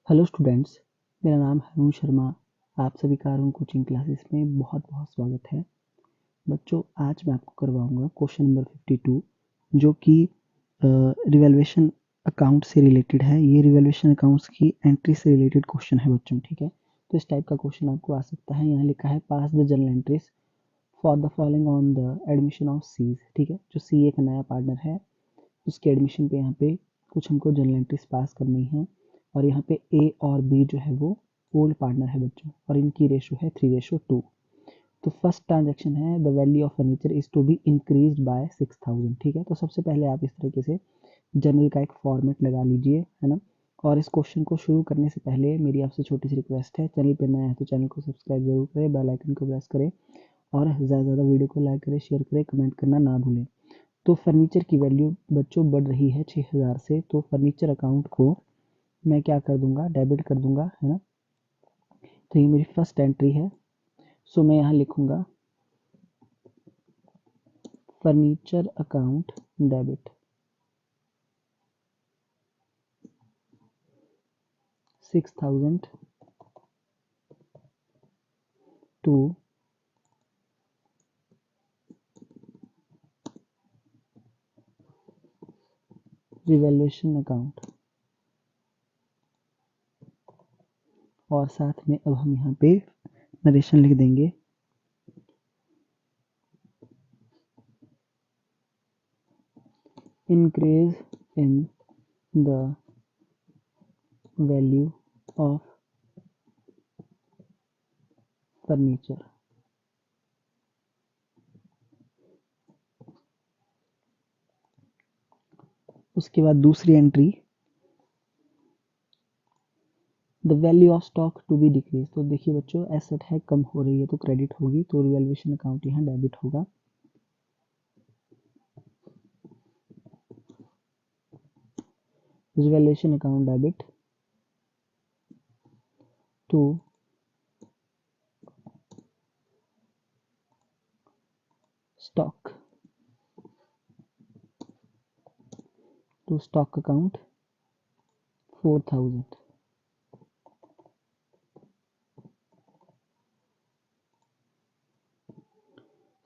Hello students, मेरा नाम हरुण शर्मा। आप सभी का अरुण कोचिंग क्लासेस में बहुत बहुत स्वागत है। बच्चों, आज मैं आपको करवाऊंगा क्वेश्चन नंबर 52 जो कि रिवैल्यूएशन अकाउंट से रिलेटेड है। ये रिवैल्यूएशन अकाउंट्स की एंट्री से रिलेटेड क्वेश्चन है बच्चों, ठीक है। तो इस टाइप का क्वेश्चन आपको आ सकता है। यहाँ लिखा है pass the journal entries for the following on the admission of C's, ठीक है। जो सी एक नया पार्टनर है उसके एडमिशन पे यहाँ पे कुछ हमको जर्नल एंट्रीज पास करनी है। और यहाँ पे ए और बी जो है वो ओल्ड पार्टनर है बच्चों, और इनकी रेशो है 3:2। तो फर्स्ट ट्रांजैक्शन है the value of furniture is to be increase by 6000, ठीक है। तो सबसे पहले आप इस तरीके से जनरल का एक फॉर्मेट लगा लीजिए, है ना। और इस क्वेश्चन को शुरू करने से पहले मेरी आपसे छोटी सी रिक्वेस्ट है, चैनल पे नया है तो चैनल को सब्सक्राइब जरूर करें, बेल आइकन को प्रेस करें और ज़्यादा से ज़्यादा वीडियो को लाइक करें, शेयर करें, कमेंट करना ना भूलें। तो फर्नीचर की वैल्यू बच्चों बढ़ रही है 6000 से, तो फर्नीचर अकाउंट को मैं क्या कर दूंगा, डेबिट कर दूंगा, है ना। तो ये मेरी फर्स्ट एंट्री है। सो मैं यहाँ लिखूंगा furniture account debit 6000 to revaluation account. और साथ में अब हम यहाँ पे नरेशन लिख देंगे। Increase in the value of furniture. उसके बाद दूसरी entry the value of stock to be decrease. तो देखिए बच्चों, एसेट है कम हो रही है तो क्रेडिट होगी, तो रिवैल्यूएशन अकाउंट यहाँ डेबिट होगा। Revaluation account debit to stock account 4000।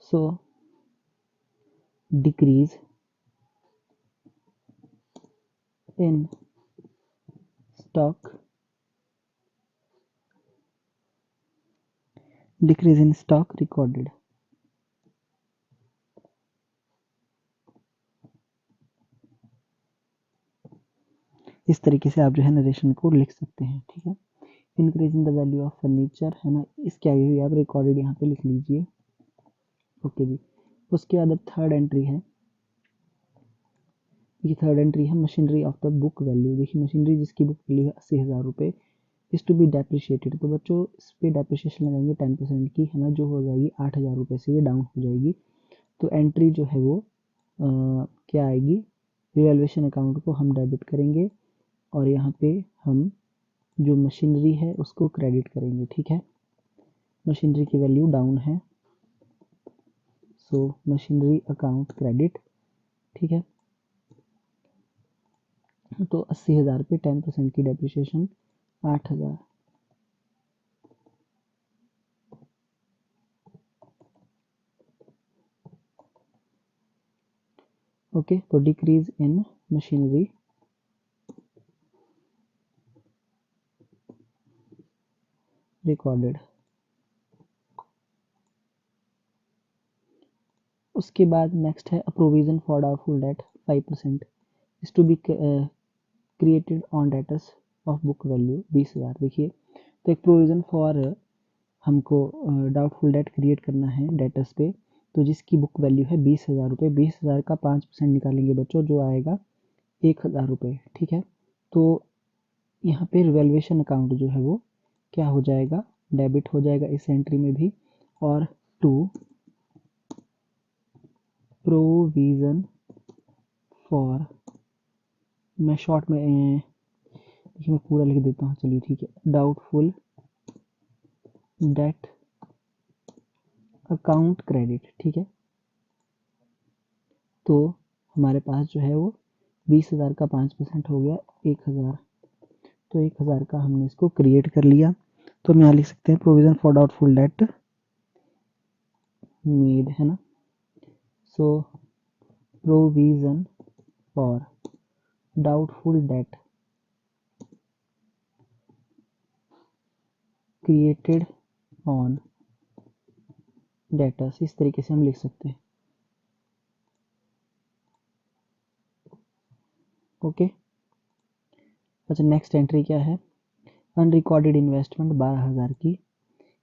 So decrease in stock recorded। इस तरीके से आप जो है नरेशन को लिख सकते हैं, ठीक है। Increase in the value of furniture, है ना, इसके आगे भी आप रिकॉर्डेड यहाँ पे लिख लीजिए। ओके जी। उसके बाद अब थर्ड एंट्री है, ये थर्ड एंट्री है machinery of the book value. देखिए मशीनरी जिसकी बुक वैल्यू है 80,000 रुपये इज टू बी डेप्रिशिएटेड। तो बच्चों इस पे डेप्रिशिएशन लगाएंगे 10% की, है ना, जो हो जाएगी 8000 रुपये से ये डाउन हो जाएगी। तो एंट्री जो है वो क्या आएगी, रिवैल्यूएशन अकाउंट को हम डेबिट करेंगे और यहाँ पे हम जो मशीनरी है उसको क्रेडिट करेंगे, ठीक है। मशीनरी की वैल्यू डाउन है, सो मशीनरी अकाउंट क्रेडिट, ठीक है। तो 80,000 पे 10% की डेप्रिसिएशन 8000। ओके, तो डिक्रीज इन मशीनरी रिकॉर्डेड। उसके बाद नेक्स्ट है provision for doubtful debt 5% is to be created on debtors of book value 20,000। देखिए तो एक प्रोविजन फॉर हमको डाउटफुल डेट क्रिएट करना है डेटर्स पे, तो जिसकी बुक वैल्यू है 20,000 रुपये। 20,000 का 5% निकालेंगे बच्चों, जो आएगा 1,000 रुपये, ठीक है। तो यहाँ पे रिवैल्यूएशन अकाउंट जो है वो क्या हो जाएगा, डेबिट हो जाएगा इस एंट्री में भी। और टू प्रोविजन फॉर, मैं शॉर्ट में देखिए मैं पूरा लिख देता हूँ, चलिए ठीक है, डाउटफुल डेट अकाउंट क्रेडिट, ठीक है। तो हमारे पास जो है वो 20,000 का 5% हो गया 1,000। तो 1000 का हमने इसको क्रिएट कर लिया। तो हम यहाँ लिख सकते हैं provision for doubtful date made, है ना। So provision for doubtful date created on debtors, इस तरीके से हम लिख सकते हैं। ओके। अच्छा, नेक्स्ट एंट्री क्या है, अनरिकॉर्डेड इन्वेस्टमेंट 12,000 की।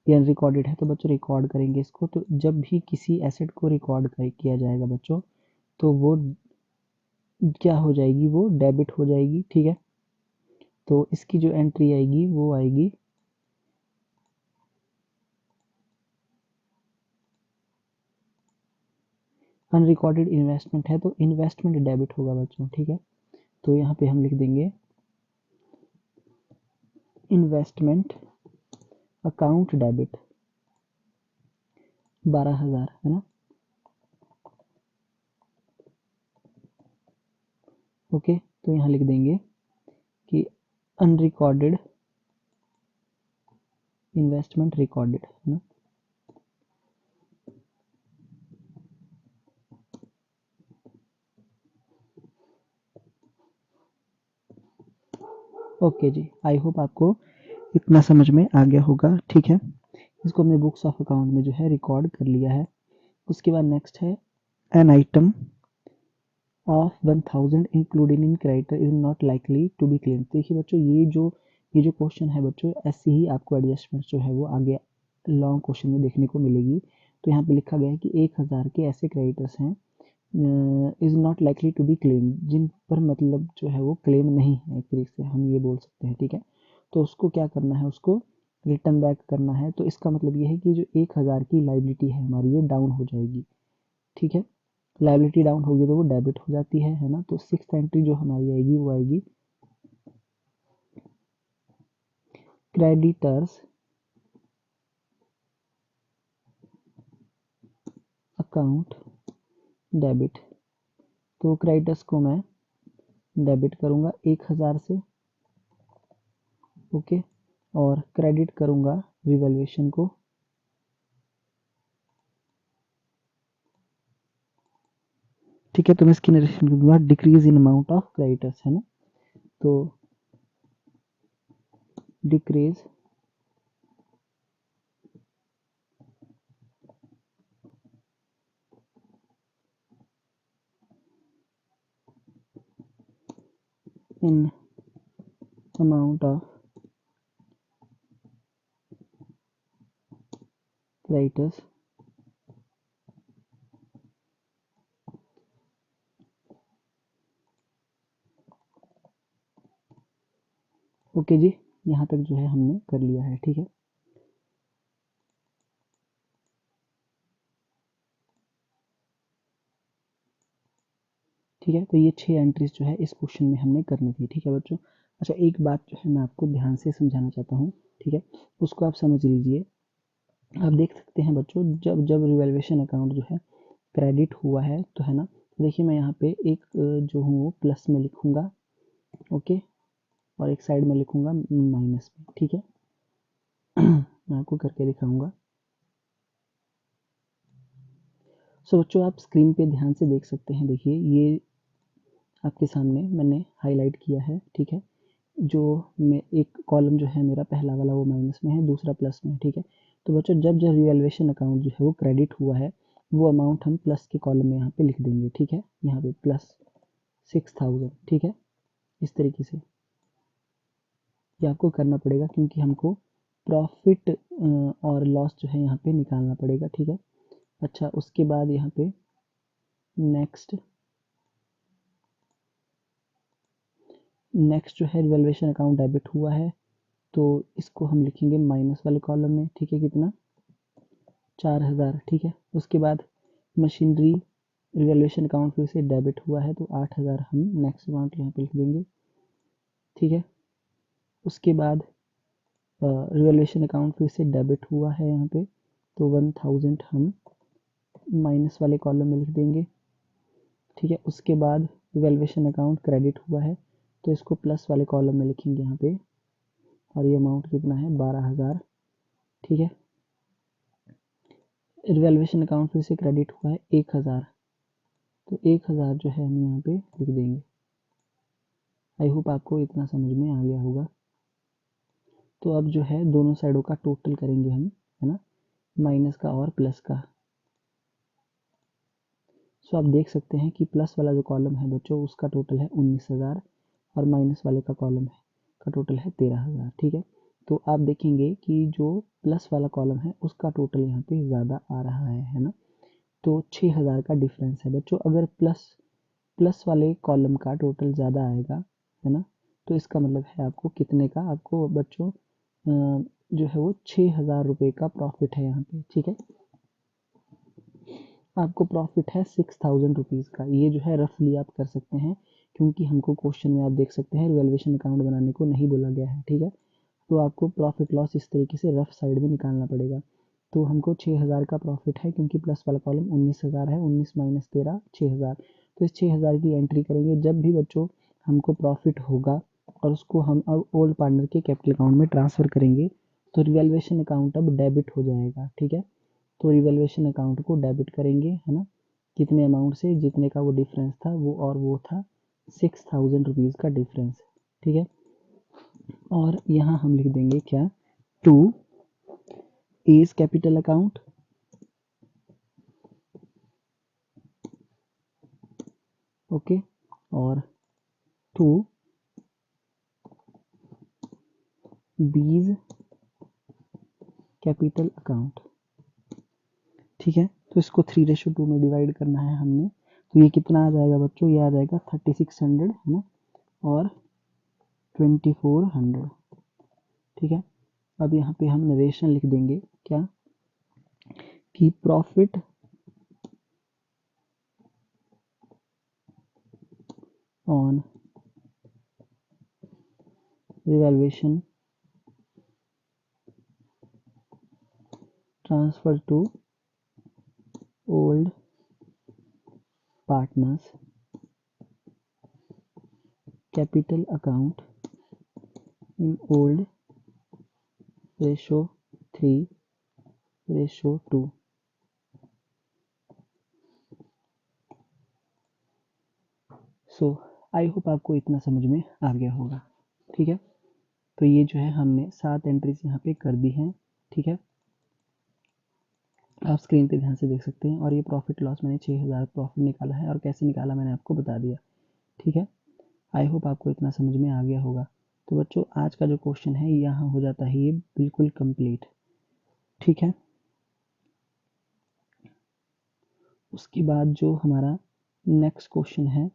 ये अनरिकॉर्डेड है तो बच्चों रिकॉर्ड करेंगे इसको। तो जब भी किसी एसेट को रिकॉर्ड किया जाएगा बच्चों, तो वो क्या हो जाएगी, वो डेबिट हो जाएगी, ठीक है। तो इसकी जो एंट्री आएगी वो आएगी अनरिकॉर्डेड इन्वेस्टमेंट है तो इन्वेस्टमेंट डेबिट होगा बच्चों, ठीक है। तो यहाँ पे हम लिख देंगे इन्वेस्टमेंट अकाउंट डेबिट 12,000, है ना। ओके, तो यहाँ लिख देंगे कि अनरिकॉर्डेड इन्वेस्टमेंट रिकॉर्डेड, है ना। ओके जी, आई होप आपको इतना समझ में आ गया होगा, ठीक है। इसको हमने बुक्स ऑफ अकाउंट में जो है रिकॉर्ड कर लिया है। उसके बाद नेक्स्ट है an item of 1000 included in creditor is not likely to be claim. देखिए बच्चों, ये जो क्वेश्चन है बच्चों, ऐसे ही आपको एडजस्टमेंट जो है वो आगे लॉन्ग क्वेश्चन में देखने को मिलेगी। तो यहाँ पे लिखा गया है कि 1000 के ऐसे क्रेडिटर्स हैं is not likely to be claim, जिन पर मतलब जो है वो क्लेम नहीं है, एक तरीके से हम ये बोल सकते हैं, ठीक है। तो उसको क्या करना है, उसको रिटर्न बैक करना है। तो इसका मतलब ये है कि जो 1000 की लाइबिलिटी है हमारी, ये डाउन हो जाएगी, ठीक है। लाइबिलिटी डाउन होगी तो वो डेबिट हो जाती है ना। तो सिक्स एंट्री जो हमारी आएगी वो आएगी क्रेडिटर्स अकाउंट डेबिट। तो क्रेडिटर्स को मैं डेबिट करूंगा 1000 से, ओके, और क्रेडिट करूंगा रिवैल्यूएशन को, ठीक है। तो मैं इसकी नरेशन दूंगा decrease in amount of creditors, है ना। तो decrease in amount of creditors okay जी, यहाँ तक जो है हमने कर लिया है, ठीक है। ठीक है, तो ये 6 एंट्रीज जो है इस क्वेश्चन में हमने करनी थी, ठीक है बच्चों। अच्छा, एक बात जो है मैं आपको ध्यान से समझाना चाहता हूँ, ठीक है, उसको आप समझ लीजिए। आप देख सकते हैं बच्चों, जब जब रिवैल्यूएशन अकाउंट जो है क्रेडिट हुआ है तो, है ना, तो देखिए मैं यहाँ पे एक जो हूँ वो प्लस में लिखूंगा, ओके, और एक साइड में लिखूंगा माइनस में, ठीक है। मैं आपको करके दिखाऊंगा। सो बच्चों, आप स्क्रीन पे ध्यान से देख सकते हैं, देखिए ये आपके सामने मैंने हाईलाइट किया है, ठीक है। जो मैं एक कॉलम जो है मेरा पहला वाला वो माइनस में है, दूसरा प्लस में है, ठीक है। तो बच्चों, जब जब रिवैल्यूएशन अकाउंट जो है वो क्रेडिट हुआ है, वो अमाउंट हम प्लस के कॉलम में यहाँ पे लिख देंगे, ठीक है। यहाँ पे प्लस 6000, ठीक है, इस तरीके से ये आपको करना पड़ेगा, क्योंकि हमको प्रॉफिट और लॉस जो है यहाँ पे निकालना पड़ेगा, ठीक है। अच्छा, उसके बाद यहाँ पे नेक्स्ट जो है रिवैल्यूएशन अकाउंट डेबिट हुआ है, तो इसको हम लिखेंगे माइनस वाले कॉलम में, ठीक है। कितना, 4000, ठीक है। उसके बाद मशीनरी रिवैल्यूएशन अकाउंट फिर से डेबिट हुआ है, तो 8000 हम नेक्स्ट अमाउंट यहाँ पे लिख देंगे, ठीक है। उसके बाद रिवैल्यूएशन अकाउंट फिर से डेबिट हुआ है यहाँ पे, तो 1000 हम माइनस वाले कॉलम में लिख देंगे, ठीक है। उसके बाद रिवैल्यूएशन अकाउंट क्रेडिट हुआ है, तो इसको प्लस वाले कॉलम में लिखेंगे यहाँ पे, और ये अमाउंट कितना है 12,000। ठीक है, रिवैल्यूएशन अकाउंट फिर से क्रेडिट हुआ है 1,000, तो 1,000 जो है हम यहाँ पे लिख देंगे। आई होप आपको इतना समझ में आ गया होगा। तो अब जो है दोनों साइडों का टोटल करेंगे हम, है ना, माइनस का और प्लस का। सो आप देख सकते हैं कि प्लस वाला जो कॉलम है बच्चों उसका टोटल है 19,000 और माइनस वाले का कॉलम है का टोटल है 13,000। ठीक है, तो आप देखेंगे कि जो प्लस वाला कॉलम है उसका टोटल यहाँ पे ज़्यादा आ रहा है ना, तो 6,000 का डिफरेंस है बच्चों। अगर प्लस वाले कॉलम का टोटल ज़्यादा आएगा, है ना, तो इसका मतलब है आपको कितने का, आपको बच्चों जो है वो 6,000 रुपये का प्रॉफिट है यहाँ पे। ठीक है, आपको प्रॉफिट है 6,000 रुपीज़ का। ये जो है रफली आप कर सकते हैं, क्योंकि हमको क्वेश्चन में आप देख सकते हैं रिवैल्यूएशन अकाउंट बनाने को नहीं बोला गया है। ठीक है, तो आपको प्रॉफिट लॉस इस तरीके से रफ साइड में निकालना पड़ेगा। तो हमको 6,000 का प्रॉफिट है, क्योंकि प्लस वाला कॉलम 19,000 है, 19 माइनस 13 6,000। तो इस 6,000 की एंट्री करेंगे। जब भी बच्चों हमको प्रॉफिट होगा और उसको हम अब ओल्ड पार्टनर के कैपिटल अकाउंट में ट्रांसफ़र करेंगे, तो रिवैल्यूएशन अकाउंट अब डेबिट हो जाएगा। ठीक है, तो रिवैल्यूएशन अकाउंट को डेबिट करेंगे, है ना, कितने अमाउंट से, जितने का वो डिफरेंस था वो, और वो था 6,000 रुपीज़ का डिफरेंस। ठीक है, और यहाँ हम लिख देंगे क्या, to A's capital account, okay, और टू बीज कैपिटल अकाउंट। ठीक है, तो इसको 3:2 में डिवाइड करना है हमने। तो ये कितना आ जाएगा बच्चों, ये आ जाएगा 3600, है ना, और 2400। ठीक है, अब यहाँ पे हम नरेशन लिख देंगे क्या, कि profit on revaluation transfer to old partners capital account in old ratio 3:2। So I hope आपको इतना समझ में आ गया होगा। ठीक है, तो ये जो है हमने 7 एंट्रीज यहाँ पे कर दी हैं। ठीक है, आप स्क्रीन पे ध्यान से देख सकते हैं, और ये प्रॉफिट लॉस मैंने 6,000 प्रॉफिट निकाला है, और कैसे निकाला मैंने आपको बता दिया। ठीक है, आई होप आपको इतना समझ में आ गया होगा। तो बच्चों आज का जो क्वेश्चन है यहाँ हो जाता है ये बिल्कुल कंप्लीट। ठीक है, उसके बाद जो हमारा नेक्स्ट क्वेश्चन है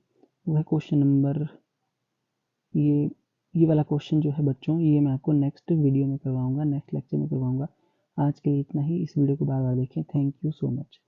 वो है क्वेश्चन नंबर, ये वाला क्वेश्चन जो है बच्चों, ये मैं आपको नेक्स्ट वीडियो में करवाऊंगा, नेक्स्ट लेक्चर में करवाऊंगा। आज के लिए इतना ही। इस वीडियो को बार बार देखें। Thank you so much.